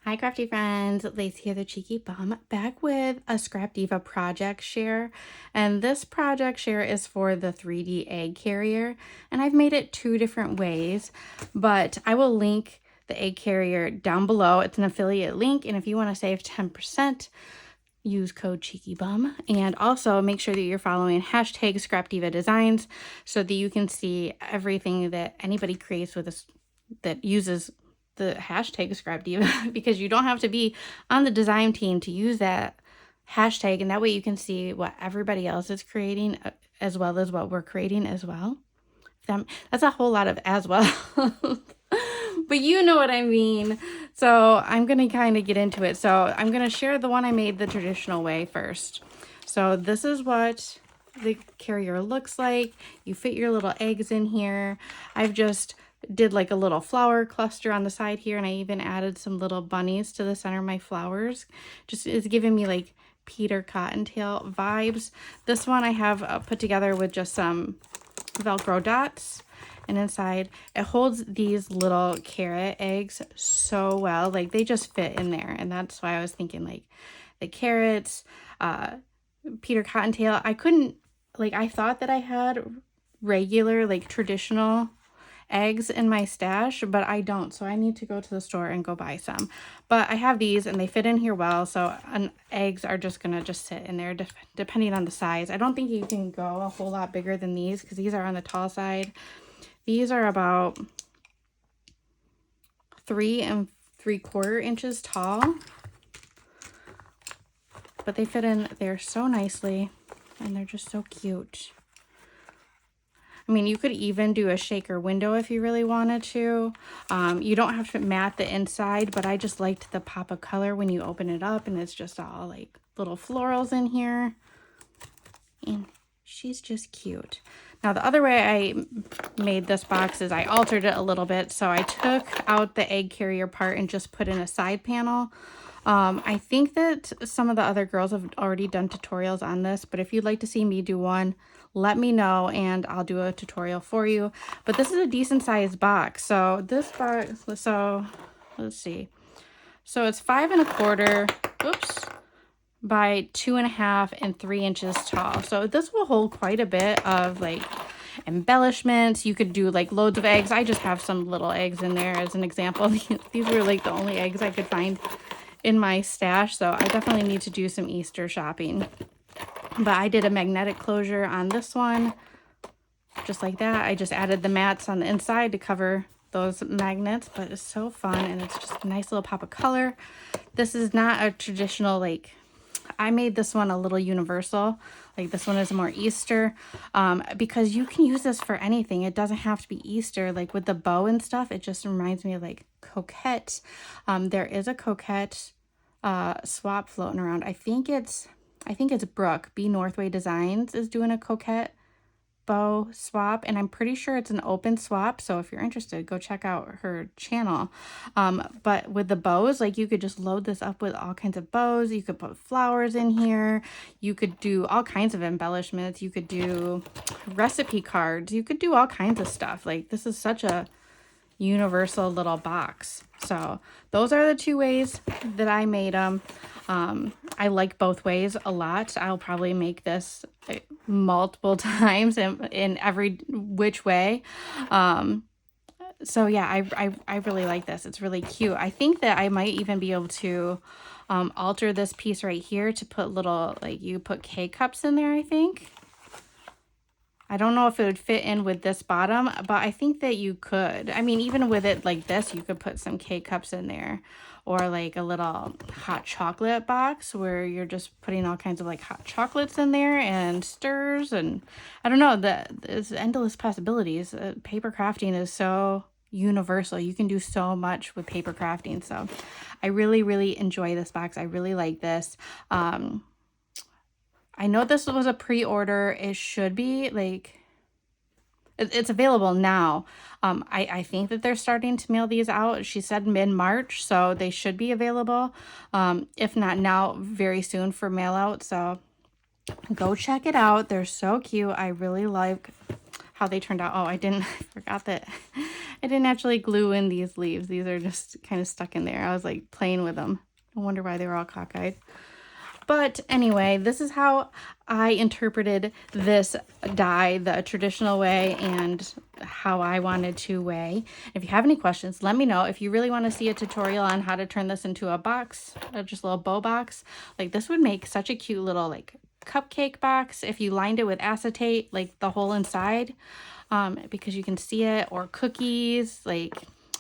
Hi Crafty Friends, Lacey here, the Cheeky Bum, back with a Scrap Diva project share. And this project share is for the 3D egg carrier. And I've made it two different ways, but I will link the egg carrier down below. It's an affiliate link, and if you want to save 10%, use code CheekyBum. And also make sure that you're following hashtag scrapdivadesigns so that you can see everything that anybody creates with this that uses the hashtag scrapdiva, because you don't have to be on the design team to use that hashtag, and that way you can see what everybody else is creating as well as what we're creating as well. That's a whole lot of as well. But you know what I mean. So I'm going to kind of get into it. So I'm going to share the one I made the traditional way first. So this is what the carrier looks like. You fit your little eggs in here. I've just did like a little flower cluster on the side here, and I even added some little bunnies to the center of my flowers. Just is giving me like Peter Cottontail vibes. This one I have put together with just some Velcro dots, and inside it holds these little carrot eggs so well. Like they just fit in there, and that's why I was thinking like the carrots, Peter Cottontail. I couldn't, like, I thought that I had regular like traditional eggs in my stash, but I don't, so I need to go to the store and go buy some. But I have these and they fit in here well, so eggs are just gonna just sit in there depending on the size. I don't think you can go a whole lot bigger than these because these are on the tall side. These are about 3 3/4 inches tall, but they fit in there so nicely and they're just so cute. I mean, you could even do a shaker window if you really wanted to. You don't have to mat the inside, but I just liked the pop of color when you open it up, and it's just all like little florals in here. And she's just cute. Now, the other way I made this box is I altered it a little bit. So I took out the egg carrier part and just put in a side panel. I think that some of the other girls have already done tutorials on this, but if you'd like to see me do one, let me know and I'll do a tutorial for you. But this is a decent sized box. So this box, so let's see. So it's 5 1/4, oops, by 2.5 and 3 inches tall. So this will hold quite a bit of like embellishments. You could do like loads of eggs. I just have some little eggs in there as an example. These were like the only eggs I could find in my stash, so I definitely need to do some Easter shopping. But I did a magnetic closure on this one, just like that. I just added the mats on the inside to cover those magnets, but it's so fun, and it's just a nice little pop of color. This is not a traditional, like, I made this one a little universal. Like this one is more Easter, because you can use this for anything. It doesn't have to be Easter. Like with the bow and stuff, it just reminds me of like Coquette. There is a Coquette swap floating around. I think it's Brooke, B Northway Designs, is doing a Coquette bow swap, and I'm pretty sure it's an open swap, so if you're interested, go check out her channel. But with the bows, like you could just load this up with all kinds of bows. You could put flowers in here, you could do all kinds of embellishments, you could do recipe cards, you could do all kinds of stuff. Like this is such a universal little box. So those are the two ways that I made them. I like both ways a lot. I'll probably make this multiple times in every which way. So yeah, I really like this. It's really cute. I think that I might even be able to alter this piece right here to put little, like you put K-cups in there, I think. I don't know if it would fit in with this bottom, but I think that you could. I mean, even with it like this, you could put some K-cups in there, or like a little hot chocolate box where you're just putting all kinds of like hot chocolates in there and stirs. And I don't know, there's endless possibilities. Paper crafting is so universal. You can do so much with paper crafting. So I really, really enjoy this box. I really like this. I know this was a pre-order. It should be like, it's available now. I think that they're starting to mail these out. She said mid-March, so they should be available. If not now, very soon for mail out. So go check it out. They're so cute. I really like how they turned out. Oh, I forgot that I didn't actually glue in these leaves. These are just kind of stuck in there. I was like playing with them. I wonder why they were all cockeyed. But anyway, this is how I interpreted this die the traditional way and how I wanted to weigh. If you have any questions, let me know. If you really want to see a tutorial on how to turn this into a box, just a little bow box, like this would make such a cute little like cupcake box if you lined it with acetate, like the hole inside, because you can see it, or cookies, like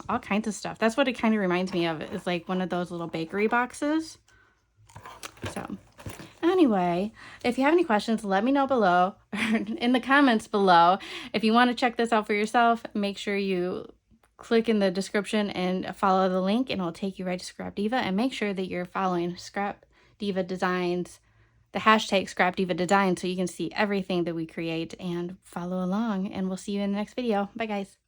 all kinds of stuff. That's what it kind of reminds me of. It's like one of those little bakery boxes. So anyway, if you have any questions, let me know below, or in the comments below. If you want to check this out for yourself, make sure you click in the description and follow the link, and it'll take you right to Scrap Diva. And make sure that you're following Scrap Diva Designs, the hashtag Scrap Diva Designs, so you can see everything that we create and follow along. And we'll see you in the next video. Bye, guys.